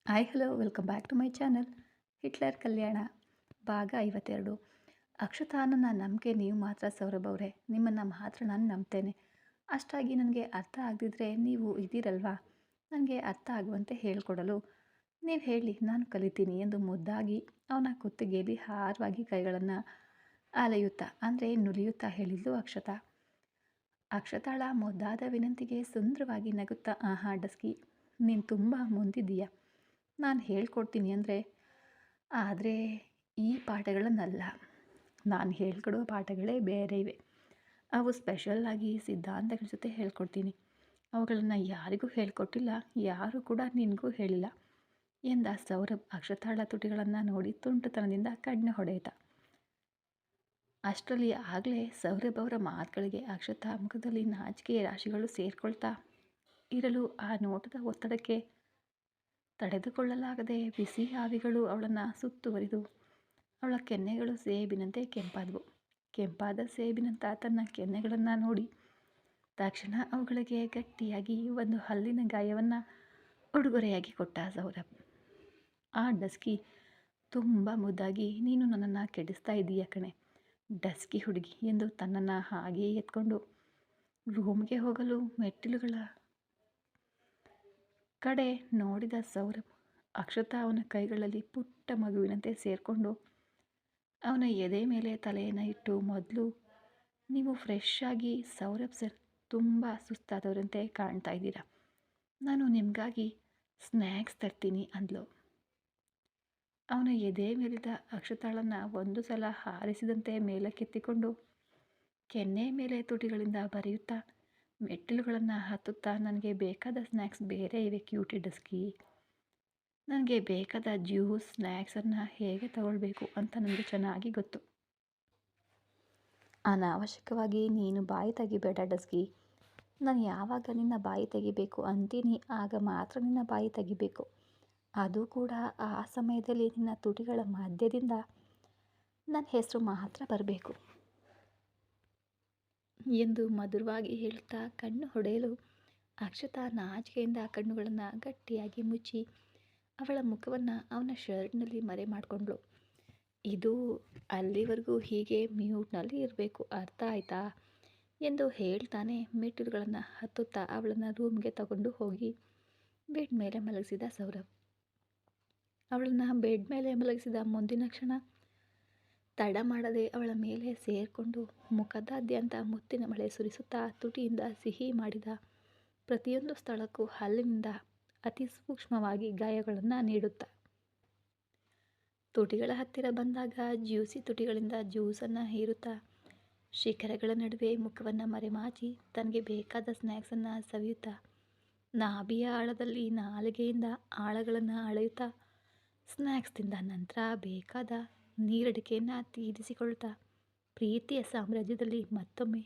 Hi hello welcome back to my channel. Hitler Kalyana ಭಾಗ 52. ಅಕ್ಷತಾ, ನನ್ನ ನಂಬಿಕೆ ನೀವು ಮಾತ್ರ ಸೌರಭ್ ಅವರೇ. ನಿಮ್ಮನ್ನು ಮಾತ್ರ ನಾನು ನಂಬ್ತೇನೆ. ಅಷ್ಟಾಗಿ ನನಗೆ ಅರ್ಥ ಆಗದಿದ್ದರೆ ನೀವು ಇದ್ದೀರಲ್ವಾ, ನನಗೆ ಅರ್ಥ ಆಗುವಂತೆ ಹೇಳಿಕೊಡಲು ನೀವು ಹೇಳಿ, ನಾನು ಕಲಿತೀನಿ ಎಂದು ಮುದ್ದಾಗಿ ಅವನ ಕುತ್ತಿಗೆಯಲ್ಲಿ ಹಾರವಾಗಿ ಕೈಗಳನ್ನು ಅಲೆಯುತ್ತಾ ಅಂದರೆ ನುಲಿಯುತ್ತಾ ಹೇಳಿದ್ಲು ಅಕ್ಷತಾ. ಅಕ್ಷತಾಳ ಮುದ್ದಾದ ವಿನಂತಿಗೆ ಸುಂದರವಾಗಿ ನಗುತ್ತಾ, ಆಹಾ ಡಸ್ಕಿ, ನೀನು ತುಂಬ ಮುಂದಿದ್ದೀಯ, ನಾನು ಹೇಳ್ಕೊಡ್ತೀನಿ ಅಂದರೆ. ಆದರೆ ಈ ಪಾಠಗಳನ್ನಲ್ಲ, ನಾನು ಹೇಳ್ಕೊಡೋ ಪಾಠಗಳೇ ಬೇರೆ ಇವೆ. ಅವು ಸ್ಪೆಷಲ್ಲಾಗಿ ಸಿದ್ಧಾಂತಗಳ ಜೊತೆ ಹೇಳ್ಕೊಡ್ತೀನಿ. ಅವುಗಳನ್ನು ಯಾರಿಗೂ ಹೇಳ್ಕೊಟ್ಟಿಲ್ಲ, ಯಾರೂ ಕೂಡ ನಿನಗೂ ಹೇಳಿಲ್ಲ ಎಂದ ಸೌರಭ್ ಅಕ್ಷತಾಳ ತುಟಿಗಳನ್ನು ನೋಡಿ ತುಂಟುತನದಿಂದ ಕಣ್ಣು ಹೊಡೆಯಿತ. ಅಷ್ಟರಲ್ಲಿ ಆಗಲೇ ಸೌರಭ್ ಅವರ ಮಾತುಗಳಿಗೆ ಅಕ್ಷತಾ ಮುಖದಲ್ಲಿ ನಾಚಿಕೆ ರಾಶಿಗಳು ಸೇರಿಕೊಳ್ತಾ ಇರಲು ಆ ನೋಟದ ಒತ್ತಡಕ್ಕೆ ತಡೆದುಕೊಳ್ಳಲಾಗದೆ ಬಿಸಿ ಆವಿಗಳು ಅವಳನ್ನು ಸುತ್ತುವರಿದು ಅವಳ ಕೆನ್ನೆಗಳು ಸೇಬಿನಂತೆ ಕೆಂಪಾದವು. ಕೆಂಪಾದ ಸೇಬಿನಂತ ತನ್ನ ಕೆನ್ನೆಗಳನ್ನು ನೋಡಿ ತಕ್ಷಣ ಅವುಗಳಿಗೆ ಗಟ್ಟಿಯಾಗಿ ಒಂದು ಹಲ್ಲಿನ ಗಾಯವನ್ನು ಉಡುಗೊರೆಯಾಗಿ ಕೊಟ್ಟ ಸೌರಭ್. ಆ ಡಸ್ಕಿ ತುಂಬ ಮುದ್ದಾಗಿ, ನೀನು ನನ್ನನ್ನು ಕೆಡಿಸ್ತಾ ಇದ್ದೀಯ ಕಣೆ ಡಸ್ಕಿ ಹುಡುಗಿ ಎಂದು ತನ್ನನ್ನು ಹಾಗೆಯೇ ಎತ್ಕೊಂಡು ರೂಮ್ಗೆ ಹೋಗಲು ಮೆಟ್ಟಿಲುಗಳ ಕಡೆ ನೋಡಿದ ಸೌರಭ್ ಅಕ್ಷತಾ ಅವನ ಕೈಗಳಲ್ಲಿ ಪುಟ್ಟ ಮಗುವಿನಂತೆ ಸೇರಿಕೊಂಡು ಅವನ ಎದೆ ಮೇಲೆ ತಲೆಯನ್ನು ಇಟ್ಟು, ಮೊದಲು ನೀವು ಫ್ರೆಶ್ ಆಗಿ ಸೌರಭ್ ಸರ್, ತುಂಬ ಸುಸ್ತಾದವರಂತೆ ಕಾಣ್ತಾ ಇದ್ದೀರಾ, ನಾನು ನಿಮಗಾಗಿ ಸ್ನ್ಯಾಕ್ಸ್ ತರ್ತೀನಿ ಅಂದ್ಲು. ಅವನ ಎದೆ ಮೇಲಿದ್ದ ಅಕ್ಷತಾಳನ್ನು ಒಂದು ಸಲ ಹಾರಿಸಿದಂತೆ ಮೇಲಕ್ಕೆತ್ತಿಕೊಂಡು ಕೆನ್ನೆ ಮೇಲೆ ತುಟಿಗಳಿಂದ ಬರೆಯುತ್ತಾ ಮೆಟ್ಟಿಲುಗಳನ್ನು ಹತ್ತುತ್ತಾ, ನನಗೆ ಬೇಕಾದ ಸ್ನ್ಯಾಕ್ಸ್ ಬೇರೆ ಇವೆ ಕ್ಯೂಟಿ ಡಸ್ಕಿ, ನನಗೆ ಬೇಕಾದ ಜ್ಯೂಸ್ ಸ್ನ್ಯಾಕ್ಸನ್ನು ಹೇಗೆ ತಗೊಳ್ಬೇಕು ಅಂತ ನನಗೆ ಚೆನ್ನಾಗಿ ಗೊತ್ತು. ಅನಾವಶ್ಯಕವಾಗಿ ನೀನು ಬಾಯಿ ತೆಗಿಬೇಡ ಡಸ್ಕಿ. ನಾನು ಯಾವಾಗ ನಿನ್ನ ಬಾಯಿ ತೆಗಿಬೇಕು ಅಂತೀನಿ ಆಗ ಮಾತ್ರ ನಿನ್ನ ಬಾಯಿ ತೆಗಿಬೇಕು. ಅದು ಕೂಡ ಆ ಸಮಯದಲ್ಲಿ ನಿನ್ನ ತುಟಿಗಳ ಮಧ್ಯದಿಂದ ನನ್ನ ಹೆಸರು ಮಾತ್ರ ಬರಬೇಕು ಎಂದು ಮಧುರವಾಗಿ ಹೇಳುತ್ತಾ ಕಣ್ಣು ಹೊಡೆಯಲು ಅಕ್ಷತಾ ನಾಚಿಕೆಯಿಂದ ಕಣ್ಣುಗಳನ್ನು ಗಟ್ಟಿಯಾಗಿ ಮುಚ್ಚಿ ಅವಳ ಮುಖವನ್ನು ಅವನ ಶರ್ಟ್ನಲ್ಲಿ ಮರೆ ಮಾಡಿಕೊಂಡ್ಳು. ಇದು ಅಲ್ಲಿವರೆಗೂ ಹೀಗೆ ಮ್ಯೂಟ್ನಲ್ಲಿ ಇರಬೇಕು, ಅರ್ಥ ಆಯ್ತಾ ಎಂದು ಹೇಳ್ತಾನೆ ಮೆಟ್ಟಿಲುಗಳನ್ನು ಹತ್ತುತ್ತಾ ಅವಳನ್ನು ರೂಮ್ಗೆ ತಗೊಂಡು ಹೋಗಿ ಬೆಡ್ ಮೇಲೆ ಮಲಗಿಸಿದ ಸೌರಭ್. ಅವಳನ್ನು ಬೆಡ್ ಮೇಲೆ ಮಲಗಿಸಿದ ಮುಂದಿನ ಕ್ಷಣ ತಡ ಮಾಡದೆ ಅವಳ ಮೇಲೆ ಸೇರಿಕೊಂಡು ಮುಖದಾದ್ಯಂತ ಮುತ್ತಿನ ಮಳೆ ಸುರಿಸುತ್ತಾ ತುಟಿಯಿಂದ ಸಿಹಿ ಮಾಡಿದ ಪ್ರತಿಯೊಂದು ಸ್ಥಳಕ್ಕೂ ಹಲ್ಲಿನಿಂದ ಅತಿ ಸೂಕ್ಷ್ಮವಾಗಿ ಗಾಯಗಳನ್ನು ನೀಡುತ್ತಾ, ತುಟಿಗಳ ಹತ್ತಿರ ಬಂದಾಗ ಜ್ಯೂಸಿ ತುಟಿಗಳಿಂದ ಜ್ಯೂಸನ್ನು ಹೀರುತ್ತಾ ಶಿಖರಗಳ ನಡುವೆ ಮುಖವನ್ನು ಮರೆಮಾಚಿ ತನಗೆ ಬೇಕಾದ ಸ್ನ್ಯಾಕ್ಸನ್ನು ಸವಿಯುತ್ತಾ ನಾಭಿಯ ಆಳದಲ್ಲಿ ನಾಲಿಗೆಯಿಂದ ಆಳಗಳನ್ನು ಅಳೆಯುತ್ತಾ ಸ್ನ್ಯಾಕ್ಸ್ ತಿಂದ ನಂತರ ಬೇಕಾದ ನೀರಡಿಕೆಯನ್ನು ತೀರಿಸಿಕೊಳ್ತಾ ಪ್ರೀತಿಯ ಸಾಮ್ರಾಜ್ಯದಲ್ಲಿ ಮತ್ತೊಮ್ಮೆ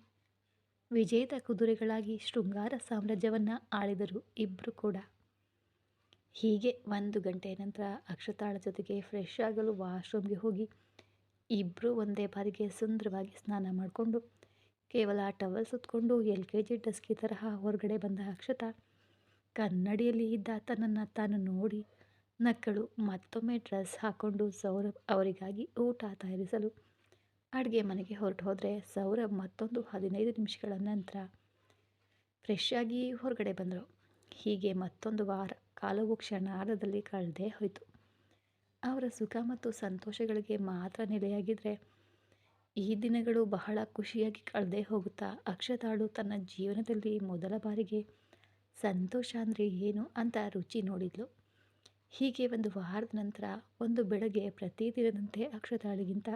ವಿಜೇತ ಕುದುರೆಗಳಾಗಿ ಶೃಂಗಾರ ಸಾಮ್ರಾಜ್ಯವನ್ನು ಆಳಿದರು ಇಬ್ಬರು ಕೂಡ. ಹೀಗೆ 1 ಗಂಟೆ ನಂತರ ಅಕ್ಷತಾಳ ಜೊತೆಗೆ ಫ್ರೆಶ್ ಆಗಲು ವಾಶ್ರೂಮ್ಗೆ ಹೋಗಿ ಇಬ್ಬರು ಒಂದೇ ಬಾರಿಗೆ ಸುಂದರವಾಗಿ ಸ್ನಾನ ಮಾಡಿಕೊಂಡು ಕೇವಲ ಟವಲ್ ಸುತ್ತಕೊಂಡು LKG ಡಸ್ಕಿ ತರಹ ಹೊರಗಡೆ ಬಂದ ಅಕ್ಷತಾ ಕನ್ನಡಿಯಲ್ಲಿ ಇದ್ದ ತನ್ನನ್ನು ತಾನು ನೋಡಿ ನಕ್ಕಳು. ಮತ್ತೊಮ್ಮೆ ಡ್ರೆಸ್ ಹಾಕ್ಕೊಂಡು ಸೌರಭ್ ಅವರಿಗಾಗಿ ಊಟ ತಯಾರಿಸಲು ಅಡುಗೆ ಮನೆಗೆ ಹೊರಟು ಹೋದರೆ ಸೌರಭ್ ಮತ್ತೊಂದು 15 ನಿಮಿಷಗಳ ನಂತರ ಫ್ರೆಶ್ ಆಗಿ ಹೊರಗಡೆ ಬಂದರು. ಹೀಗೆ ಮತ್ತೊಂದು ವಾರ ಕಾಲವು ಕ್ಷಣಾರ್ಧದಲ್ಲಿ ಕಳೆದೇ ಹೋಯಿತು. ಅವರ ಸುಖ ಮತ್ತು ಸಂತೋಷಗಳಿಗೆ ಮಾತ್ರ ನೆಲೆಯಾಗಿದ್ದರೆ ಈ ದಿನಗಳು ಬಹಳ ಖುಷಿಯಾಗಿ ಕಳೆದೇ ಹೋಗುತ್ತಾ ಅಕ್ಷತಾಳು ತನ್ನ ಜೀವನದಲ್ಲಿ ಮೊದಲ ಬಾರಿಗೆ ಸಂತೋಷ ಅಂದರೆ ಏನು ಅಂತ ರುಚಿ ನೋಡಿದ್ಲು. ಹೀಗೆ ಒಂದು ವಾರದ ನಂತರ ಒಂದು ಬೆಳಗ್ಗೆ ಪ್ರತಿದಿನದಂತೆ ಅಕ್ಷತಾಳಿಗಿಂತ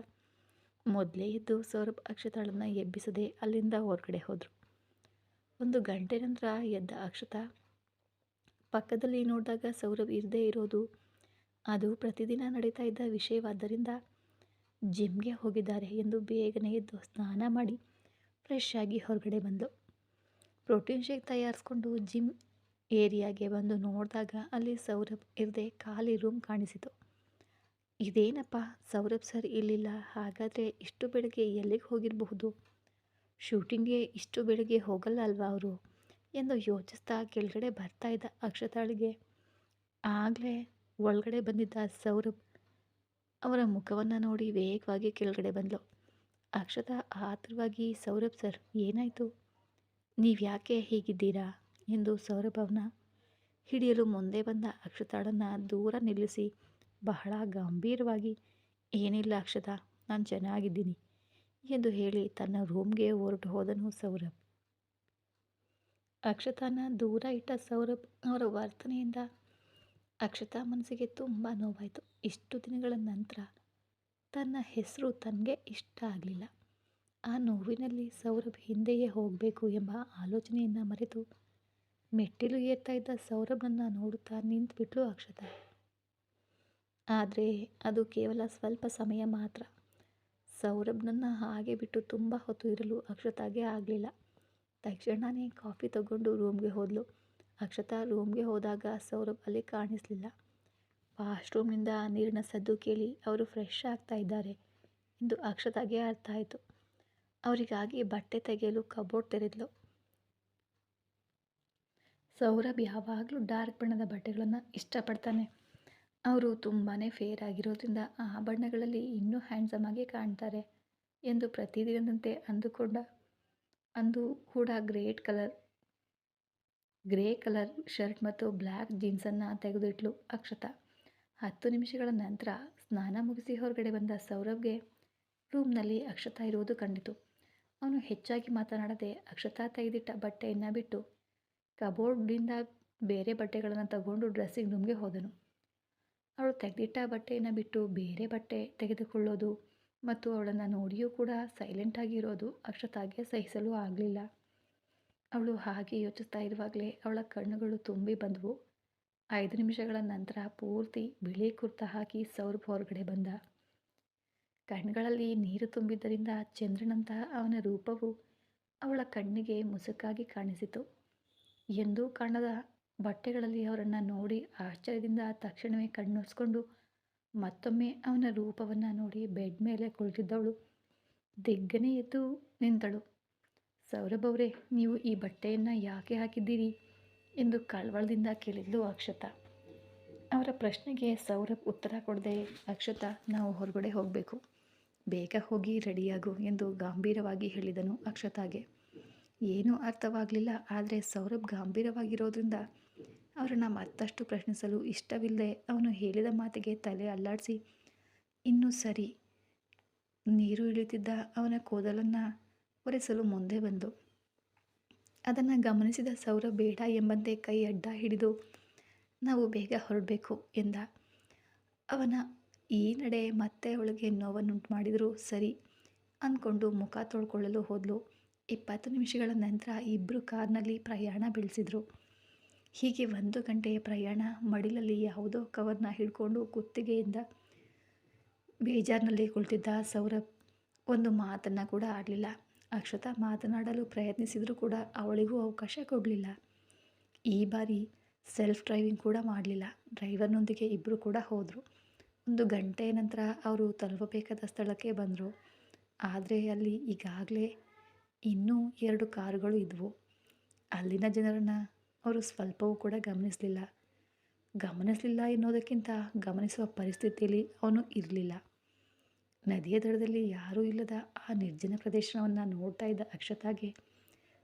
ಮೊದಲೇ ಎದ್ದು ಸೌರಭ್ ಅಕ್ಷತಾಳನ್ನು ಎಬ್ಬಿಸದೆ ಅಲ್ಲಿಂದ ಹೊರಗಡೆ ಹೋದರು. 1 ಗಂಟೆ ನಂತರ ಎದ್ದ ಅಕ್ಷತಾ ಪಕ್ಕದಲ್ಲಿ ನೋಡಿದಾಗ ಸೌರಭ್ ಇರದೇ ಇರೋದು ಅದು ಪ್ರತಿದಿನ ನಡೀತಾ ಇದ್ದ ವಿಷಯವಾದ್ದರಿಂದ ಜಿಮ್ಗೆ ಹೋಗಿದ್ದಾರೆ ಎಂದು ಬೇಗನೆ ಎದ್ದು ಸ್ನಾನ ಮಾಡಿ ಫ್ರೆಶ್ ಆಗಿ ಹೊರಗಡೆ ಬಂದಳು. ಪ್ರೋಟೀನ್ ಶೇಕ್ ತಯಾರಿಸ್ಕೊಂಡು ಜಿಮ್ ಏರಿಯಾಗೆ ಬಂದು ನೋಡಿದಾಗ ಅಲ್ಲಿ ಸೌರಭ್ ಇರದೆ ಖಾಲಿ ರೂಮ್ ಕಾಣಿಸಿತು. ಇದೇನಪ್ಪ, ಸೌರಭ್ ಸರ್ ಇಲ್ಲಿಲ್ಲ, ಹಾಗಾದರೆ ಇಷ್ಟು ಬೆಳಗ್ಗೆ ಎಲ್ಲಿಗೆ ಹೋಗಿರಬಹುದು, ಶೂಟಿಂಗ್ಗೆ ಇಷ್ಟು ಬೆಳಗ್ಗೆ ಹೋಗಲ್ಲ ಅಲ್ವಾ ಅವರು ಎಂದು ಯೋಚಿಸ್ತಾ ಕೆಳಗಡೆ ಬರ್ತಾ ಇದ್ದ ಅಕ್ಷತಾಳಿಗೆ ಆಗಲೇ ಒಳಗಡೆ ಬಂದಿದ್ದ ಸೌರಭ್ ಅವರ ಮುಖವನ್ನು ನೋಡಿ ವೇಗವಾಗಿ ಕೆಳಗಡೆ ಬಂದಳು. ಅಕ್ಷತಾ ಆತುರವಾಗಿ, ಸೌರಭ್ ಸರ್, ಏನಾಯಿತು? ನೀವು ಯಾಕೆ ಹೀಗಿದ್ದೀರಾ ಎಂದು ಸೌರಭ್ ಅವನ ಹಿಡಿಯಲು ಮುಂದೆ ಬಂದ ಅಕ್ಷತಾಳನ್ನು ದೂರ ನಿಲ್ಲಿಸಿ ಬಹಳ ಗಂಭೀರವಾಗಿ, ಏನಿಲ್ಲ ಅಕ್ಷತಾ, ನಾನು ಚೆನ್ನಾಗಿದ್ದೀನಿ ಎಂದು ಹೇಳಿ ತನ್ನ ರೂಮ್ಗೆ ಹೊರಟು ಹೋದನು ಸೌರಭ್. ಅಕ್ಷತಾನ ದೂರ ಇಟ್ಟ ಸೌರಭ್ ಅವರ ವರ್ತನೆಯಿಂದ ಅಕ್ಷತಾ ಮನಸ್ಸಿಗೆ ತುಂಬ ನೋವಾಯಿತು. ಇಷ್ಟು ದಿನಗಳ ನಂತರ ತನ್ನ ಹೆಸರು ತನಗೆ ಇಷ್ಟ ಆಗಲಿಲ್ಲ. ಆ ನೋವಿನಲ್ಲಿ ಸೌರಭ್ ಹಿಂದೆಯೇ ಹೋಗಬೇಕು ಎಂಬ ಆಲೋಚನೆಯನ್ನು ಮರೆತು ಮೆಟ್ಟಿಲು ಏರ್ತಾ ಇದ್ದ ಸೌರಭ್ನನ್ನು ನೋಡುತ್ತಾ ನಿಂತುಬಿಟ್ಲು ಅಕ್ಷತಾ. ಆದರೆ ಅದು ಕೇವಲ ಸ್ವಲ್ಪ ಸಮಯ ಮಾತ್ರ. ಸೌರಭ್ನನ್ನು ಹಾಗೆ ಬಿಟ್ಟು ತುಂಬ ಹೊತ್ತು ಇರಲು ಅಕ್ಷತಾಗೆ ಆಗಲಿಲ್ಲ. ತಕ್ಷಣವೇ ಕಾಫಿ ತಗೊಂಡು ರೂಮ್ಗೆ ಹೋದಳು. ಅಕ್ಷತಾ ರೂಮ್ಗೆ ಹೋದಾಗ ಸೌರಭ್ ಅಲ್ಲಿ ಕಾಣಿಸಲಿಲ್ಲ. ವಾಶ್ರೂಮ್ನಿಂದ ನೀರಿನ ಸದ್ದು ಕೇಳಿ ಅವರು ಫ್ರೆಶ್ ಆಗ್ತಾ ಇದ್ದಾರೆ ಎಂದು ಅಕ್ಷತಾಗೆ ಅರ್ಥ ಆಯಿತು. ಅವರಿಗಾಗಿ ಬಟ್ಟೆ ತೆಗೆಯಲು ಕಬೋರ್ಡ್ ತೆರೆದಳು. ಸೌರಭ್ ಯಾವಾಗಲೂ ಡಾರ್ಕ್ ಬಣ್ಣದ ಬಟ್ಟೆಗಳನ್ನು ಇಷ್ಟಪಡ್ತಾನೆ. ಅವರು ತುಂಬಾ ಫೇರ್ ಆಗಿರೋದ್ರಿಂದ ಆ ಬಣ್ಣಗಳಲ್ಲಿ ಇನ್ನೂ ಹ್ಯಾಂಡ್ಸಮ್ ಆಗಿ ಕಾಣ್ತಾರೆ ಎಂದು ಪ್ರತಿದಿನದಂತೆ ಅಂದುಕೊಂಡ. ಅಂದು ಕೂಡ ಗ್ರೇ ಕಲರ್ ಶರ್ಟ್ ಮತ್ತು ಬ್ಲ್ಯಾಕ್ ಜೀನ್ಸನ್ನು ತೆಗೆದಿಟ್ಲು ಅಕ್ಷತಾ. 10 ನಿಮಿಷಗಳ ನಂತರ ಸ್ನಾನ ಮುಗಿಸಿ ಹೊರಗಡೆ ಬಂದ ಸೌರಭ್ಗೆ ರೂಮ್ನಲ್ಲಿ ಅಕ್ಷತಾ ಇರುವುದು ಕಂಡಿತು. ಅವನು ಹೆಚ್ಚಾಗಿ ಮಾತನಾಡದೆ ಅಕ್ಷತಾ ತೆಗೆದಿಟ್ಟ ಬಟ್ಟೆಯನ್ನು ಬಿಟ್ಟು ಕಬೋರ್ಡ್ನಿಂದ ಬೇರೆ ಬಟ್ಟೆಗಳನ್ನು ತಗೊಂಡು ಡ್ರೆಸ್ಸಿಂಗ್ ರೂಮ್ಗೆ ಹೋದನು. ಅವಳು ತೆಗೆದಿಟ್ಟ ಬಟ್ಟೆಯನ್ನು ಬಿಟ್ಟು ಬೇರೆ ಬಟ್ಟೆ ತೆಗೆದುಕೊಳ್ಳೋದು ಮತ್ತು ಅವಳನ್ನು ನೋಡಿಯೂ ಕೂಡ ಸೈಲೆಂಟಾಗಿ ಇರೋದು ಅಕ್ಷತಾಗೆ ಸಹಿಸಲು ಆಗಲಿಲ್ಲ. ಅವಳು ಹಾಗೆ ಯೋಚಿಸ್ತಾ ಇರುವಾಗಲೇ ಅವಳ ಕಣ್ಣುಗಳು ತುಂಬಿ ಬಂದವು. 5 ನಿಮಿಷಗಳ ನಂತರ ಪೂರ್ತಿ ಬಿಳಿ ಕುರ್ತಾ ಹಾಕಿ ಸೌರಭ್ ಹೊರಗಡೆ ಬಂದ. ಕಣ್ಗಳಲ್ಲಿ ನೀರು ತುಂಬಿದ್ದರಿಂದ ಚಂದ್ರನಂತಹ ಅವನ ರೂಪವು ಅವಳ ಕಣ್ಣಿಗೆ ಮುಸುಕಾಗಿ ಕಾಣಿಸಿತು. ಎಂದೂ ಕಾಣದ ಬಟ್ಟೆಗಳಲ್ಲಿ ಅವರನ್ನು ನೋಡಿ ಆಶ್ಚರ್ಯದಿಂದ ತಕ್ಷಣವೇ ಕಣ್ಣೊರೆಸ್ಕೊಂಡು ಮತ್ತೊಮ್ಮೆ ಅವನ ರೂಪವನ್ನು ನೋಡಿ ಬೆಡ್ ಮೇಲೆ ಕುಳಿತಿದ್ದವಳು ದಿಗ್ಗನೆ ಎದ್ದು ನಿಂತಳು. ಸೌರಭ್ ಅವರೇ, ನೀವು ಈ ಬಟ್ಟೆಯನ್ನು ಯಾಕೆ ಹಾಕಿದ್ದೀರಿ ಎಂದು ಕಳವಳದಿಂದ ಕೇಳಿದ್ಲು ಅಕ್ಷತಾ. ಅವರ ಪ್ರಶ್ನೆಗೆ ಸೌರಭ್ ಉತ್ತರ ಕೊಡದೆ, ಅಕ್ಷತಾ, ನಾವು ಹೊರಗಡೆ ಹೋಗಬೇಕು, ಬೇಗ ಹೋಗಿ ರೆಡಿಯಾಗು ಎಂದು ಗಂಭೀರವಾಗಿ ಹೇಳಿದನು ಅಕ್ಷತಾಗೆ. ಏನೂ ಅರ್ಥವಾಗಲಿಲ್ಲ. ಆದರೆ ಸೌರಭ್ ಗಂಭೀರವಾಗಿರೋದ್ರಿಂದ ಅವರನ್ನು ಮತ್ತಷ್ಟು ಪ್ರಶ್ನಿಸಲು ಇಷ್ಟವಿಲ್ಲದೆ ಅವನು ಹೇಳಿದ ಮಾತಿಗೆ ತಲೆ ಅಲ್ಲಾಡಿಸಿ ಇನ್ನೂ ಸರಿ ನೀರು ಇಳಿಯುತ್ತಿದ್ದ ಅವನ ಕೂದಲನ್ನು ಒರೆಸಲು ಮುಂದೆ ಬಂದು ಅದನ್ನು ಗಮನಿಸಿದ ಸೌರಭ್ ಬೇಡ ಎಂಬಂತೆ ಕೈ ಅಡ್ಡ ಹಿಡಿದು ನಾವು ಬೇಗ ಹೊರಡಬೇಕು ಎಂದ. ಅವನ ಈ ನಡೆ ಮತ್ತೆ ಅವಳಿಗೆ ನೋವನ್ನುಂಟು ಮಾಡಿದರೂ ಸರಿ ಅಂದ್ಕೊಂಡು ಮುಖ ತೊಳ್ಕೊಳ್ಳಲು ಹೋದಳು. 20 ನಿಮಿಷಗಳ ನಂತರ ಇಬ್ಬರು ಕಾರ್ನಲ್ಲಿ ಪ್ರಯಾಣ ಬೆಳೆಸಿದ್ರು. ಹೀಗೆ 1 ಗಂಟೆಯ ಪ್ರಯಾಣ. ಮಡಿಲಲ್ಲಿ ಯಾವುದೋ ಕವರ್ನ ಹಿಡ್ಕೊಂಡು ಕುತ್ತಿಗೆಯಿಂದ ಬೇಜಾರಿನಲ್ಲಿ ಕುಳಿತಿದ್ದ ಸೌರಭ್ ಒಂದು ಮಾತನ್ನು ಕೂಡ ಆಡಲಿಲ್ಲ. ಅಕ್ಷತಾ ಮಾತನಾಡಲು ಪ್ರಯತ್ನಿಸಿದರೂ ಕೂಡ ಅವಳಿಗೂ ಅವಕಾಶ ಕೊಡಲಿಲ್ಲ. ಈ ಬಾರಿ ಸೆಲ್ಫ್ ಡ್ರೈವಿಂಗ್ ಕೂಡ ಮಾಡಲಿಲ್ಲ. ಡ್ರೈವರ್ನೊಂದಿಗೆ ಇಬ್ಬರು ಕೂಡ ಹೋದರು. 1 ಗಂಟೆಯ ನಂತರ ಅವರು ತಲುಪಬೇಕಾದ ಸ್ಥಳಕ್ಕೆ ಬಂದರು. ಆದರೆ ಅಲ್ಲಿ ಈಗಾಗಲೇ ಇನ್ನೂ 2 ಕಾರುಗಳು ಇದ್ವು. ಅಲ್ಲಿನ ಜನರನ್ನು ಅವರು ಸ್ವಲ್ಪವೂ ಕೂಡ ಗಮನಿಸಲಿಲ್ಲ ಎನ್ನುವುದಕ್ಕಿಂತ ಗಮನಿಸುವ ಪರಿಸ್ಥಿತಿಯಲ್ಲಿ ಅವನು ಇರಲಿಲ್ಲ. ನದಿಯ ದಡದಲ್ಲಿ ಯಾರೂ ಇಲ್ಲದ ಆ ನಿರ್ಜನ ಪ್ರದೇಶವನ್ನು ನೋಡ್ತಾ ಇದ್ದ ಅಕ್ಷತಾಗೆ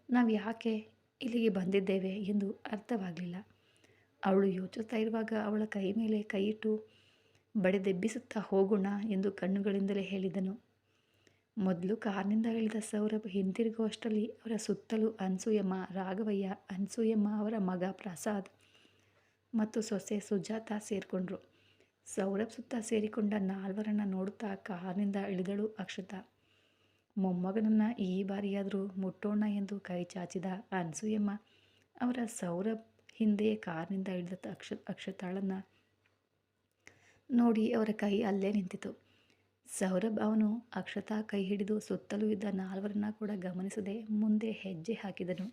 ನಾವು ಯಾಕೆ ಇಲ್ಲಿಗೆ ಬಂದಿದ್ದೇವೆ ಎಂದು ಅರ್ಥವಾಗಲಿಲ್ಲ. ಅವಳು ಯೋಚಿಸ್ತಾ ಇರುವಾಗ ಅವಳ ಕೈ ಮೇಲೆ ಕೈಯಿಟ್ಟು ಬಡಿದೆಬ್ಬಿಸುತ್ತಾ ಹೋಗೋಣ ಎಂದು ಕಣ್ಣುಗಳಿಂದಲೇ ಹೇಳಿದನು. ಮೊದಲು ಕಾರ್ನಿಂದ ಇಳಿದ ಸೌರಭ್ ಹಿಂತಿರುಗುವಷ್ಟರಲ್ಲಿ ಅವರ ಸುತ್ತಲೂ ಅನಸೂಯಮ್ಮ, ರಾಘವಯ್ಯ, ಅನಸೂಯಮ್ಮ ಅವರ ಮಗ ಪ್ರಸಾದ್ ಮತ್ತು ಸೊಸೆ ಸುಜಾತ ಸೇರಿಕೊಂಡ್ರು. ಸೌರಭ್ ಸುತ್ತ ಸೇರಿಕೊಂಡ 4 ನೋಡುತ್ತಾ ಕಾರ್ನಿಂದ ಇಳಿದಳು ಅಕ್ಷತಾ. ಮೊಮ್ಮಗನನ್ನು ಈ ಬಾರಿಯಾದರೂ ಮುಟ್ಟೋಣ ಎಂದು ಕೈ ಚಾಚಿದ ಅನಸೂಯಮ್ಮ ಅವರ ಸೌರಭ್ ಹಿಂದೆ ಕಾರ್ನಿಂದ ಇಳಿದ ಅಕ್ಷತಾಳನ್ನು ನೋಡಿ ಅವರ ಕೈ ಅಲ್ಲೇ ನಿಂತಿತು. ಸೌರಭ್ ಅವನು ಅಕ್ಷತಾ ಕೈ ಹಿಡಿದು ಸುತ್ತಲೂ ಇದ್ದ 4 ಕೂಡ ಗಮನಿಸದೆ ಮುಂದೆ ಹೆಜ್ಜೆ ಹಾಕಿದನು.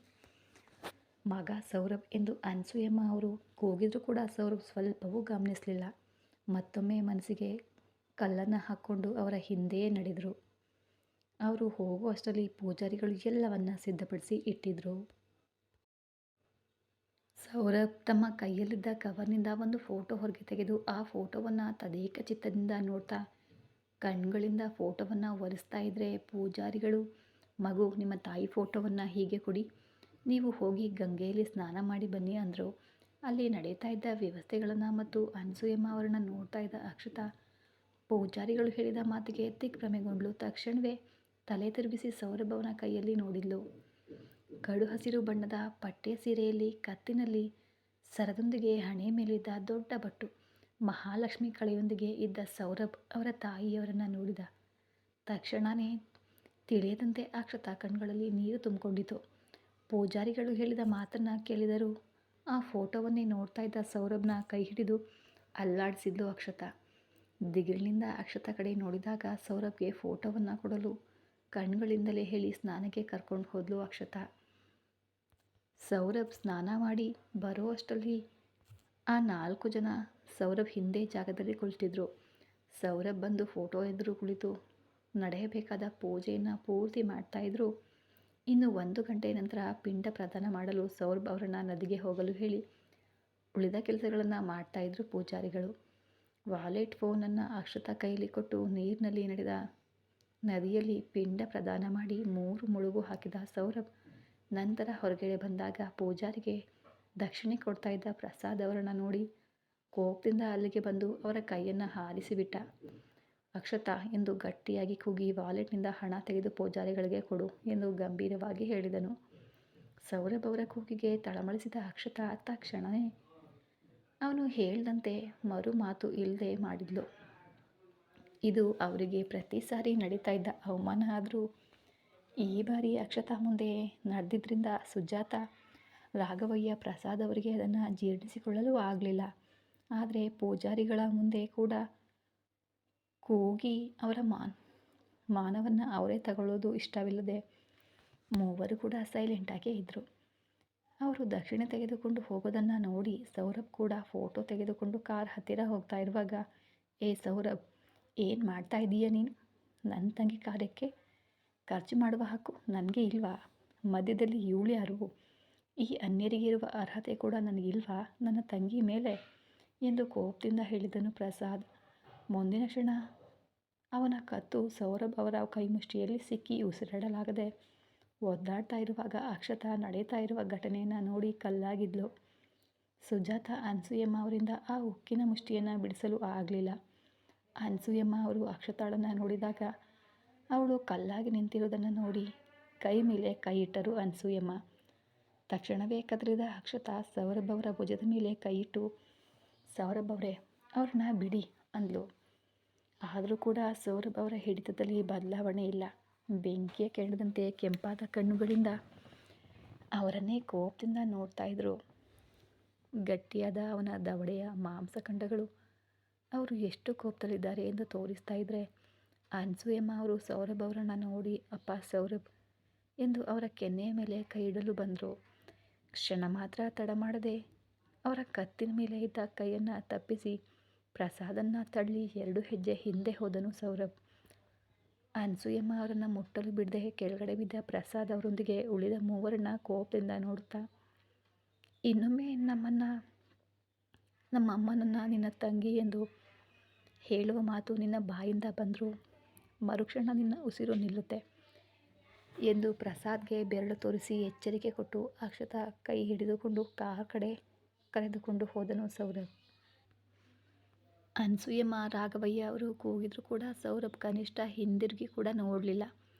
ಮಗ ಸೌರಭ್ ಎಂದು ಅನಸೂಯಮ್ಮ ಅವರು ಕೂಗಿದ್ರೂ ಕೂಡ ಸೌರಭ್ ಸ್ವಲ್ಪವೂ ಗಮನಿಸಲಿಲ್ಲ. ಮತ್ತೊಮ್ಮೆ ಮನಸ್ಸಿಗೆ ಕಲ್ಲನ್ನು ಹಾಕ್ಕೊಂಡು ಅವರ ಹಿಂದೆಯೇ ನಡೆದರು. ಅವರು ಹೋಗುವಷ್ಟರಲ್ಲಿ ಪೂಜಾರಿಗಳು ಎಲ್ಲವನ್ನ ಸಿದ್ಧಪಡಿಸಿ ಇಟ್ಟಿದ್ರು. ಸೌರಭ್ ತಮ್ಮ ಕೈಯಲ್ಲಿದ್ದ ಕವರ್ನಿಂದ ಒಂದು ಫೋಟೋ ಹೊರಗೆ ತೆಗೆದು ಆ ಫೋಟೋವನ್ನು ತದೇಕ ಚಿತ್ತದಿಂದ ನೋಡ್ತಾ ಕಣ್ಗಳಿಂದ ಫೋಟೋವನ್ನು ಒರೆಸ್ತಾ ಇದ್ದರೆ ಪೂಜಾರಿಗಳು, ಮಗು ನಿಮ್ಮ ತಾಯಿ ಫೋಟೋವನ್ನು ಹೀಗೆ ಕೊಡಿ, ನೀವು ಹೋಗಿ ಗಂಗೆಯಲ್ಲಿ ಸ್ನಾನ ಮಾಡಿ ಬನ್ನಿ ಅಂದರು. ಅಲ್ಲಿ ನಡೀತಾ ಇದ್ದ ವ್ಯವಸ್ಥೆಗಳನ್ನು ಮತ್ತು ಅನಸೂಯಮ್ಮ ಅವರನ್ನು ನೋಡ್ತಾ ಇದ್ದ ಅಕ್ಷತಾ ಪೂಜಾರಿಗಳು ಹೇಳಿದ ಮಾತಿಗೆ ದಿಗ್ಭ್ರಮೆಗೊಂಡ್ಳು. ತಕ್ಷಣವೇ ತಲೆ ತಿರುಗಿಸಿ ಸೌರಭ್ ಅವನ ಕೈಯಲ್ಲಿ ನೋಡಿದ್ಲು. ಕಡು ಹಸಿರು ಬಣ್ಣದ ಪಟ್ಟೆ ಸೀರೆಯಲ್ಲಿ ಕತ್ತಿನಲ್ಲಿ ಸರದೊಂದಿಗೆ ಹಣೆ ಮೇಲಿದ್ದ ದೊಡ್ಡ ಬಟ್ಟು ಮಹಾಲಕ್ಷ್ಮಿ ಕಳೆಯೊಂದಿಗೆ ಇದ್ದ ಸೌರಭ್ ಅವರ ತಾಯಿಯವರನ್ನು ನೋಡಿದ ತಕ್ಷಣವೇ ತಿಳಿಯದಂತೆ ಅಕ್ಷತಾ ಕಣ್ಗಳಲ್ಲಿ ನೀರು ತುಂಬಿಕೊಂಡಿತು. ಪೂಜಾರಿಗಳು ಹೇಳಿದ ಮಾತನ್ನು ಕೇಳಿದರೂ ಆ ಫೋಟೋವನ್ನೇ ನೋಡ್ತಾ ಇದ್ದ ಸೌರಭ್ನ ಕೈ ಹಿಡಿದು ಅಲ್ಲಾಡಿಸಿದ್ಲು ಅಕ್ಷತಾ. ದಿಗಿಲಿನಿಂದ ಅಕ್ಷತಾ ಕಡೆ ನೋಡಿದಾಗ ಸೌರಭ್ಗೆ ಫೋಟೋವನ್ನು ಕೊಡಲು ಕಣ್ಗಳಿಂದಲೇ ಹೇಳಿ ಸ್ನಾನಕ್ಕೆ ಕರ್ಕೊಂಡು ಹೋದ್ಲು ಅಕ್ಷತಾ. ಸೌರಭ್ ಸ್ನಾನ ಮಾಡಿ ಬರೋ ಅಷ್ಟರಲ್ಲಿ ಆ 4 ಜನ ಸೌರಭ್ ಹಿಂದೆ ಜಾಗದಲ್ಲಿ ಕುಳಿತಿದ್ರು. ಸೌರಭ್ ಬಂದು ಫೋಟೋ ಎದುರು ಕುಳಿತು ನಡೆಯಬೇಕಾದ ಪೂಜೆಯನ್ನು ಪೂರ್ತಿ ಮಾಡ್ತಾಯಿದ್ರು. ಇನ್ನು 1 ಗಂಟೆ ನಂತರ ಪಿಂಡ ಪ್ರದಾನ ಮಾಡಲು ಸೌರಭ್ ಅವರನ್ನು ನದಿಗೆ ಹೋಗಲು ಹೇಳಿ ಉಳಿದ ಕೆಲಸಗಳನ್ನು ಮಾಡ್ತಾಯಿದ್ರು ಪೂಜಾರಿಗಳು. ವಾಲೆಟ್ ಫೋನನ್ನು ಅಕ್ಷತಾ ಕೈಯಲ್ಲಿ ಕೊಟ್ಟು ನೀರಿನಲ್ಲಿ ನಡೆದ ನದಿಯಲ್ಲಿ ಪಿಂಡ ಪ್ರದಾನ ಮಾಡಿ 3 ಮುಳುಗು ಹಾಕಿದ ಸೌರಭ್ ನಂತರ ಹೊರಗಡೆ ಬಂದಾಗ ಪೂಜಾರಿಗೆ ದಕ್ಷಿಣೆ ಕೊಡ್ತಾ ಇದ್ದ ಪ್ರಸಾದ್ ಅವರನ್ನು ನೋಡಿ ಕೋಪದಿಂದ ಅಲ್ಲಿಗೆ ಬಂದು ಅವರ ಕೈಯನ್ನು ಹಾರಿಸಿಬಿಟ್ಟ. ಅಕ್ಷತಾ ಎಂದು ಗಟ್ಟಿಯಾಗಿ ಕೂಗಿ ವಾಲೆಟ್ನಿಂದ ಹಣ ತೆಗೆದು ಪೂಜಾರಿಗಳಿಗೆ ಕೊಡು ಎಂದು ಗಂಭೀರವಾಗಿ ಹೇಳಿದನು. ಸೌರಭ್ ಅವರ ಕೂಗಿಗೆ ತಳಮಳಿಸಿದ ಅಕ್ಷತಾ ತಕ್ಷಣವೇ ಅವನು ಹೇಳ್ದಂತೆ ಮರು ಮಾತು ಇಲ್ಲದೆ ಮಾಡಿದ್ಲು. ಇದು ಅವರಿಗೆ ಪ್ರತಿ ಸಾರಿ ನಡೀತಾ ಇದ್ದ ಅವಮಾನ. ಆದರೂ ಈ ಬಾರಿ ಅಕ್ಷತಾ ಮುಂದೆ ನಡೆದಿದ್ದರಿಂದ ಸುಜಾತ, ರಾಘವಯ್ಯ, ಪ್ರಸಾದ್ ಅವರಿಗೆ ಅದನ್ನು ಜೀರ್ಣಿಸಿಕೊಳ್ಳಲು ಆಗಲಿಲ್ಲ. ಆದರೆ ಪೂಜಾರಿಗಳ ಮುಂದೆ ಕೂಡ ಕೂಗಿ ಅವರ ಮಾನವನ್ನು ಅವರೇ ತಗೊಳ್ಳೋದು ಇಷ್ಟವಿಲ್ಲದೆ ಮೂವರು ಕೂಡ ಸೈಲೆಂಟಾಗೇ ಇದ್ದರು. ಅವರು ದಕ್ಷಿಣೆ ತೆಗೆದುಕೊಂಡು ಹೋಗೋದನ್ನು ನೋಡಿ ಸೌರಭ್ ಕೂಡ ಫೋಟೋ ತೆಗೆದುಕೊಂಡು ಕಾರ್ ಹತ್ತಿರ ಹೋಗ್ತಾ ಇರುವಾಗ, ಏ ಸೌರಭ್, ಏನು ಮಾಡ್ತಾ ಇದ್ದೀಯ ನೀನು? ನನ್ನ ತಂಗಿ ಕಾರ್ಯಕ್ಕೆ ಖರ್ಚು ಮಾಡುವ ಹಕ್ಕು ನನಗೆ ಇಲ್ವಾ? ಮಧ್ಯದಲ್ಲಿ ಇವಳು ಯಾರು? ಈ ಅನ್ಯರಿಗಿರುವ ಅರ್ಹತೆ ಕೂಡ ನನಗಿಲ್ವಾ ನನ್ನ ತಂಗಿ ಮೇಲೆ ಎಂದು ಕೋಪದಿಂದ ಹೇಳಿದನು ಪ್ರಸಾದ್. ಮುಂದಿನ ಕ್ಷಣ ಅವನ ಕತ್ತು ಸೌರಭ್ ಅವರ ಕೈಮುಷ್ಟಿಯಲ್ಲಿ ಸಿಕ್ಕಿ ಉಸಿರಾಡಲಾಗದೆ ಒದ್ದಾಡ್ತಾ ಇರುವಾಗ ಅಕ್ಷತಾ ನಡೀತಾ ಇರುವ ಘಟನೆಯನ್ನು ನೋಡಿ ಕಲ್ಲಾಗಿದ್ಲು. ಸುಜಾತ ಅನಸೂಯಮ್ಮ ಅವರಿಂದ ಆ ಉಕ್ಕಿನ ಮುಷ್ಟಿಯನ್ನು ಬಿಡಿಸಲು ಆಗಲಿಲ್ಲ. ಅನಸೂಯಮ್ಮ ಅವರು ಅಕ್ಷತಾಳನ್ನು ನೋಡಿದಾಗ ಅವಳು ಕಲ್ಲಾಗಿ ನಿಂತಿರುವುದನ್ನು ನೋಡಿ ಕೈ ಮೇಲೆ ಕೈ ಇಟ್ಟರು ಅನಸೂಯಮ್ಮ. ತಕ್ಷಣವೇ ಕದಲಿದ ಅಕ್ಷತಾ ಸೌರಭ್ ಅವರ ಭುಜದ ಮೇಲೆ ಕೈ ಇಟ್ಟು, ಸೌರಭ್ ಅವರೇ, ಅವ್ರನ್ನ ಬಿಡಿ ಅಂದ್ಲು. ಆದರೂ ಕೂಡ ಸೌರಭ್ ಅವರ ಹಿಡಿತದಲ್ಲಿ ಬದಲಾವಣೆ ಇಲ್ಲ. ಬೆಂಕಿಯ ಕೆಂಡದಂತೆ ಕೆಂಪಾದ ಕಣ್ಣುಗಳಿಂದ ಅವರನ್ನೇ ಕೋಪದಿಂದ ನೋಡ್ತಾ ಇದ್ರು. ಗಟ್ಟಿಯಾದ ಅವನ ದವಡೆಯ ಮಾಂಸಖಂಡಗಳು ಅವರು ಎಷ್ಟು ಕೋಪದಲ್ಲಿದ್ದಾರೆ ಎಂದು ತೋರಿಸ್ತಾ ಇದ್ದರೆ ಅನಸೂಯಮ್ಮ ಅವರು ಸೌರಭ್ ಅವರನ್ನು ನೋಡಿ, ಅಪ್ಪ ಸೌರಭ್ ಎಂದು ಅವರ ಕೆನ್ನೆಯ ಮೇಲೆ ಕೈ ಇಡಲು ಬಂದರು. ಕ್ಷಣ ಮಾತ್ರ ತಡ ಮಾಡದೆ ಅವರ ಕತ್ತಿನ ಮೇಲೆ ಇದ್ದ ಕೈಯನ್ನು ತಪ್ಪಿಸಿ ಪ್ರಸಾದನ್ನು ತಳ್ಳಿ 2 ಹೆಜ್ಜೆ ಹಿಂದೆ ಹೋದನು ಸೌರಭ್. ಅನಸೂಯಮ್ಮ ಅವರನ್ನು ಮುಟ್ಟಲು ಬಿಡದೆ ಕೆಳಗಡೆ ಬಿದ್ದ ಪ್ರಸಾದ್ ಅವರೊಂದಿಗೆ ಉಳಿದ ಮೂವರನ್ನ ಕೋಪದಿಂದ ನೋಡುತ್ತಾ, ಇನ್ನೊಮ್ಮೆ ನಮ್ಮ ಅಮ್ಮನನ್ನು ನಿನ್ನ ತಂಗಿ ಎಂದು ಹೇಳುವ ಮಾತು ನಿನ್ನ ಬಾಯಿಂದ ಬಂದರೂ ಮರುಕ್ಷಣ ನಿನ್ನ ಉಸಿರು ನಿಲ್ಲುತ್ತೆ ಎಂದು ಪ್ರಸಾದ್ಗೆ ಬೆರಳು ತೋರಿಸಿ ಎಚ್ಚರಿಕೆ ಕೊಟ್ಟು ಅಕ್ಷತಾ ಕೈ ಹಿಡಿದುಕೊಂಡು ಕಾರ್ ಕಡೆ ಕರೆದುಕೊಂಡು ಹೋದನು ಸೌರಭ್. ಅನಸೂಯಮ್ಮ, ರಾಘವಯ್ಯ ಅವರು ಕೂಗಿದ್ರು ಕೂಡ ಸೌರಭ್ ಕನಿಷ್ಠ ಹಿಂದಿರುಗಿ ಕೂಡ ನೋಡಲಿಲ್ಲ.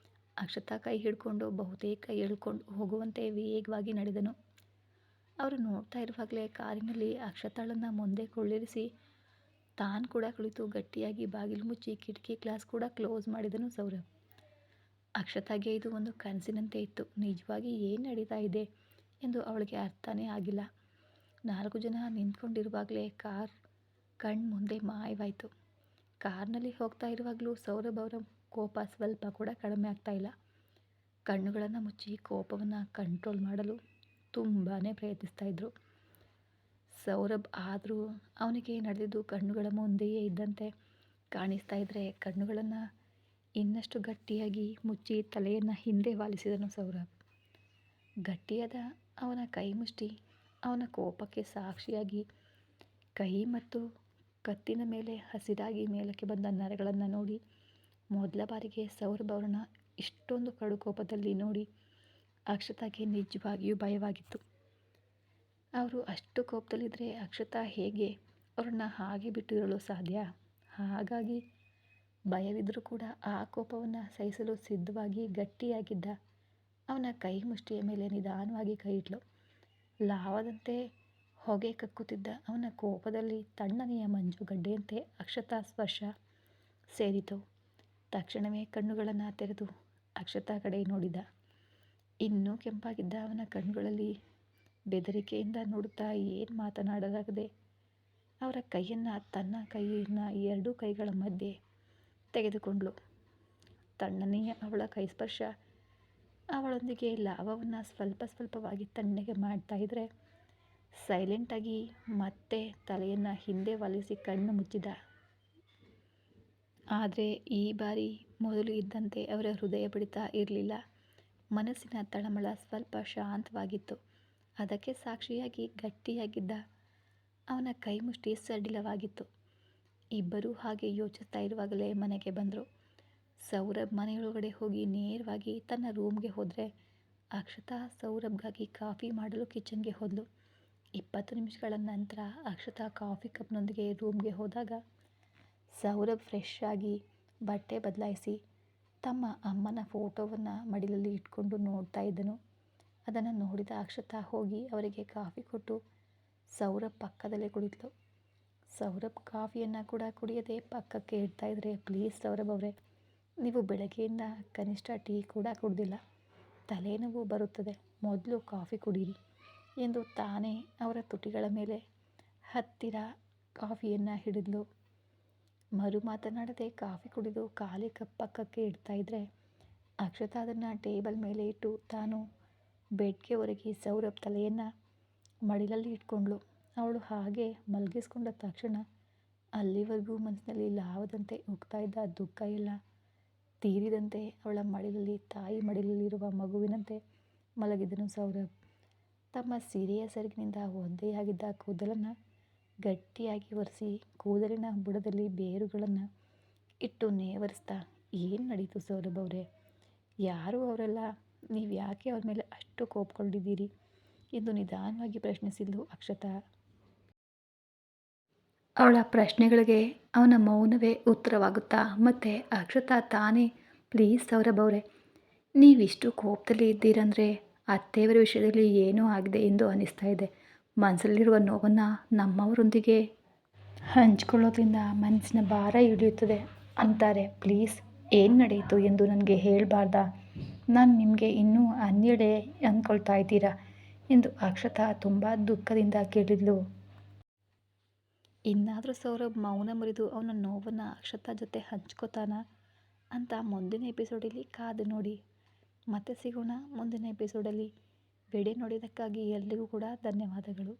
ಅಕ್ಷತಾ ಕೈ ಹಿಡ್ಕೊಂಡು ಬಹುತೇಕ ಎಳ್ಕೊಂಡು ಹೋಗುವಂತೆ ವೇಗವಾಗಿ ನಡೆದನು. ಅವರು ನೋಡ್ತಾ ಇರುವಾಗಲೇ ಕಾರಿನಲ್ಲಿ ಅಕ್ಷತಾಳನ್ನು ಮುಂದೆ ಕೊಳ್ಳಿರಿಸಿ ತಾನು ಕೂಡ ಕುಳಿತು ಗಟ್ಟಿಯಾಗಿ ಬಾಗಿಲು ಮುಚ್ಚಿ ಕಿಟಕಿ ಗ್ಲಾಸ್ ಕೂಡ ಕ್ಲೋಸ್ ಮಾಡಿದನು ಸೌರಭ್. ಅಕ್ಷತಾಗೆ ಇದು ಒಂದು ಕನಸಿನಂತೆ ಇತ್ತು. ನಿಜವಾಗಿ ಏನು ನಡೀತಾ ಇದೆ ಎಂದು ಅವಳಿಗೆ ಅರ್ಥನೇ ಆಗಿಲ್ಲ. 4 ಜನ ನಿಂತ್ಕೊಂಡಿರುವಾಗಲೇ ಕಾರ್ ಮುಂದೆ ಮಾಯವಾಯಿತು. ಕಾರ್ನಲ್ಲಿ ಹೋಗ್ತಾ ಇರುವಾಗಲೂ ಸೌರಭ್ ಅವರ ಕೋಪ ಸ್ವಲ್ಪ ಕೂಡ ಕಡಿಮೆ ಆಗ್ತಾ ಇಲ್ಲ. ಕಣ್ಣುಗಳನ್ನು ಮುಚ್ಚಿ ಕೋಪವನ್ನು ಕಂಟ್ರೋಲ್ ಮಾಡಲು ತುಂಬಾ ಪ್ರಯತ್ನಿಸ್ತಾ ಇದ್ರು ಸೌರಭ್. ಆದರೂ ಅವನಿಗೆ ನಡೆದಿದ್ದು ಕಣ್ಣುಗಳ ಮುಂದೆಯೇ ಇದ್ದಂತೆ ಕಾಣಿಸ್ತಾ ಇದ್ದರೆ ಕಣ್ಣುಗಳನ್ನು ಇನ್ನಷ್ಟು ಗಟ್ಟಿಯಾಗಿ ಮುಚ್ಚಿ ತಲೆಯನ್ನು ಹಿಂದೆ ವಾಲಿಸಿದನು ಸೌರಭ್. ಗಟ್ಟಿಯಾದ ಅವನ ಕೈ ಮುಷ್ಟಿ ಅವನ ಕೋಪಕ್ಕೆ ಸಾಕ್ಷಿಯಾಗಿ ಕೈ ಮತ್ತು ಕತ್ತಿನ ಮೇಲೆ ಹಸಿರಾಗಿ ಮೇಲಕ್ಕೆ ಬಂದ ನರಗಳನ್ನು ನೋಡಿ ಮೊದಲ ಬಾರಿಗೆ ಸೌರಭ್ ಅವರನ್ನು ಇಷ್ಟೊಂದು ಕಡು ಕೋಪದಲ್ಲಿ ನೋಡಿ ಅಕ್ಷತಾಗೆ ನಿಜವಾಗಿಯೂ ಭಯವಾಗಿತ್ತು. ಅವರು ಅಷ್ಟು ಕೋಪದಲ್ಲಿದ್ದರೆ ಅಕ್ಷತಾ ಹೇಗೆ ಅವ್ರನ್ನ ಹಾಗೆ ಬಿಟ್ಟು ಇರಲು ಸಾಧ್ಯ? ಹಾಗಾಗಿ ಭಯವಿದ್ದರೂ ಕೂಡ ಆ ಕೋಪವನ್ನು ಸಹಿಸಲು ಸಿದ್ಧವಾಗಿ ಗಟ್ಟಿಯಾಗಿದ್ದ ಅವನ ಕೈ ಮುಷ್ಟಿಯ ಮೇಲೆ ನಿಧಾನವಾಗಿ ಕೈ ಇಟ್ಲು. ಲಾವದಂತೆ ಹೊಗೆ ಕಕ್ಕುತ್ತಿದ್ದ ಅವನ ಕೋಪದಲ್ಲಿ ತಣ್ಣನೆಯ ಮಂಜುಗಡ್ಡೆಯಂತೆ ಅಕ್ಷತಾ ಸ್ಪರ್ಶ ಸೇರಿತು. ತಕ್ಷಣವೇ ಕಣ್ಣುಗಳನ್ನು ತೆರೆದು ಅಕ್ಷತಾ ಕಡೆ ನೋಡಿದ. ಇನ್ನೂ ಕೆಂಪಾಗಿದ್ದ ಅವನ ಕಣ್ಣುಗಳಲ್ಲಿ ಬೆದರಿಕೆಯಿಂದ ನೋಡುತ್ತಾ ಏನು ಮಾತನಾಡಲಾಗದೆ ಅವರ ಕೈಯನ್ನು ತನ್ನ ಕೈಯನ್ನು ಎರಡೂ ಕೈಗಳ ಮಧ್ಯೆ ತೆಗೆದುಕೊಂಡ್ಳು. ತಣ್ಣನೆಯ ಅವಳ ಕೈಸ್ಪರ್ಶ ಅವಳೊಂದಿಗೆ ಲಾವವನ್ನು ಸ್ವಲ್ಪ ಸ್ವಲ್ಪವಾಗಿ ತಣ್ಣಗೆ ಮಾಡ್ತಾ ಇದ್ದರೆ ಸೈಲೆಂಟಾಗಿ ಮತ್ತೆ ತಲೆಯನ್ನು ಹಿಂದೆ ವಾಲಿಸಿ ಕಣ್ಣು ಮುಚ್ಚಿದ. ಆದರೆ ಈ ಬಾರಿ ಮೊದಲು ಇದ್ದಂತೆ ಅವರ ಹೃದಯ ಬಡಿತ ಇರಲಿಲ್ಲ. ಮನಸ್ಸಿನ ತಳಮಳ ಸ್ವಲ್ಪ ಶಾಂತವಾಗಿತ್ತು. ಅದಕ್ಕೆ ಸಾಕ್ಷಿಯಾಗಿ ಗಟ್ಟಿಯಾಗಿದ್ದ ಅವನ ಕೈ ಮುಷ್ಟಿ ಸಡಿಲವಾಗಿತ್ತು. ಇಬ್ಬರೂ ಹಾಗೆ ಯೋಚಿಸ್ತಾ ಇರುವಾಗಲೇ ಮನೆಗೆ ಬಂದರು. ಸೌರಭ್ ಮನೆಯೊಳಗಡೆ ಹೋಗಿ ನೇರವಾಗಿ ತನ್ನ ರೂಮ್ಗೆ ಹೋದರೆ ಅಕ್ಷತಾ ಸೌರಭ್ಗಾಗಿ ಕಾಫಿ ಮಾಡಲು ಕಿಚನ್ಗೆ ಹೋದಳು. 20 ನಿಮಿಷಗಳ ನಂತರ ಅಕ್ಷತಾ ಕಾಫಿ ಕಪ್ನೊಂದಿಗೆ ರೂಮ್ಗೆ ಹೋದಾಗ ಸೌರಭ್ ಫ್ರೆಶ್ ಆಗಿ ಬಟ್ಟೆ ಬದಲಾಯಿಸಿ ತಮ್ಮ ಅಮ್ಮನ ಫೋಟೋವನ್ನು ಮಡಿಲಲ್ಲಿ ಇಟ್ಕೊಂಡು ನೋಡ್ತಾ ಇದ್ದನು. ಅದನ್ನು ನೋಡಿದ ಅಕ್ಷತಾ ಹೋಗಿ ಅವರಿಗೆ ಕಾಫಿ ಕೊಟ್ಟು ಸೌರಭ್ ಪಕ್ಕದಲ್ಲೇ ಕುಳಿತಳು. ಸೌರಭ್ ಕಾಫಿಯನ್ನು ಕೂಡ ಕುಡಿಯದೆ ಪಕ್ಕಕ್ಕೆ ಇಡ್ತಾ ಇದ್ದರೆ, ಪ್ಲೀಸ್ ಸೌರಭ್ ಅವರೇ, ನೀವು ಬೆಳಗ್ಗೆಯಿಂದ ಕನಿಷ್ಠ ಟೀ ಕೂಡ ಕುಡಿದಿಲ್ಲ, ತಲೆನೋವು ಬರುತ್ತದೆ, ಮೊದಲು ಕಾಫಿ ಕುಡೀರಿ ಎಂದು ತಾನೇ ಅವರ ತುಟಿಗಳ ಮೇಲೆ ಹತ್ತಿರ ಕಾಫಿಯನ್ನು ಹಿಡಿದ್ಲು. ಮರು ಮಾತನಾಡದೆ ಕಾಫಿ ಕುಡಿದು ಖಾಲಿ ಕಪ್ ಪಕ್ಕಕ್ಕೆ ಇಡ್ತಾ ಇದ್ದರೆ ಅಕ್ಷತಾ ಅದನ್ನು ಟೇಬಲ್ ಮೇಲೆ ಇಟ್ಟು ತಾನು ಬೆಡ್ಗೆ ಒರಗಿ ಸೌರಭ್ ತಲೆಯನ್ನು ಮಡಿಲಲ್ಲಿ ಇಟ್ಕೊಂಡ್ಳು. ಅವಳು ಹಾಗೆ ಮಲಗಿಸ್ಕೊಂಡ ತಕ್ಷಣ ಅಲ್ಲಿವರೆಗೂ ಮನಸ್ಸಿನಲ್ಲಿ ಲಾವದಂತೆ ಉಗ್ತಾ ಇದ್ದ ದುಃಖ ಎಲ್ಲ ತೀರಿದಂತೆ ಅವಳ ಮಡಿಲಲ್ಲಿ ತಾಯಿ ಮಡಿಲಲ್ಲಿರುವ ಮಗುವಿನಂತೆ ಮಲಗಿದನು ಸೌರಭ್. ತಮ್ಮ ಸೀರೆಯ ಸೆರಗಿನಿಂದ ಒದ್ದೆಯಾಗಿದ್ದ ಕೂದಲನ್ನು ಗಟ್ಟಿಯಾಗಿ ಒರೆಸಿ ಕೂದಲಿನ ಬುಡದಲ್ಲಿ ಬೇರುಗಳನ್ನು ಇಟ್ಟು ನೇವರಿಸ್ತಾ, ಏನು ನಡೀತು ಸೌರಭ್ ಅವರೇ, ಯಾರು ಅವರೆಲ್ಲ, ನೀವು ಯಾಕೆ ಅವ್ರ ಮೇಲೆ ಅಷ್ಟು ಕೋಪಗೊಂಡಿದ್ದೀರಿ ಎಂದು ನಿಧಾನವಾಗಿ ಪ್ರಶ್ನಿಸಿದ್ಲು ಅಕ್ಷತಾ. ಅವಳ ಪ್ರಶ್ನೆಗಳಿಗೆ ಅವನ ಮೌನವೇ ಉತ್ತರವಾಗುತ್ತಾ ಮತ್ತೆ ಅಕ್ಷತಾ ತಾನೇ, ಪ್ಲೀಸ್ ಸೌರಭ್ ಅವರೇ, ನೀವಿಷ್ಟು ಕೋಪದಲ್ಲಿ ಇದ್ದೀರಂದರೆ ಅತ್ತೆಯವರ ವಿಷಯದಲ್ಲಿ ಏನೋ ಆಗಿದೆ ಎಂದು ಅನ್ನಿಸ್ತಾ ಇದೆ. ಮನಸ್ಸಲ್ಲಿರುವ ನೋವನ್ನು ನಮ್ಮವರೊಂದಿಗೆ ಹಂಚಿಕೊಳ್ಳೋದ್ರಿಂದ ಮನಸ್ಸಿನ ಭಾರ ಇಳಿಯುತ್ತದೆ ಅಂತಾರೆ. ಪ್ಲೀಸ್ ಏನು ನಡೆಯಿತು ಎಂದು ನನಗೆ ಹೇಳಬಾರ್ದಾ? ನಾನು ನಿಮಗೆ ಇನ್ನೂ ಅನ್ಯಡೆ ಅಂದ್ಕೊಳ್ತಾ ಇದ್ದೀರಾ ಎಂದು ಅಕ್ಷತಾ ತುಂಬ ದುಃಖದಿಂದ ಕೇಳಿದ್ಲು. ಇನ್ನಾದರೂ ಸೌರಭ್ ಮೌನ ಮುರಿದು ಅವನ ನೋವನ್ನು ಅಕ್ಷತಾ ಜೊತೆ ಹಂಚ್ಕೋತಾನ ಅಂತ ಮುಂದಿನ ಎಪಿಸೋಡಲ್ಲಿ ಕಾದು ನೋಡಿ. ಮತ್ತೆ ಸಿಗೋಣ ಮುಂದಿನ ಎಪಿಸೋಡಲ್ಲಿ. ವಿಡಿಯೋ ನೋಡಿದ್ದಕ್ಕಾಗಿ ಎಲ್ರಿಗೂ ಕೂಡ ಧನ್ಯವಾದಗಳು.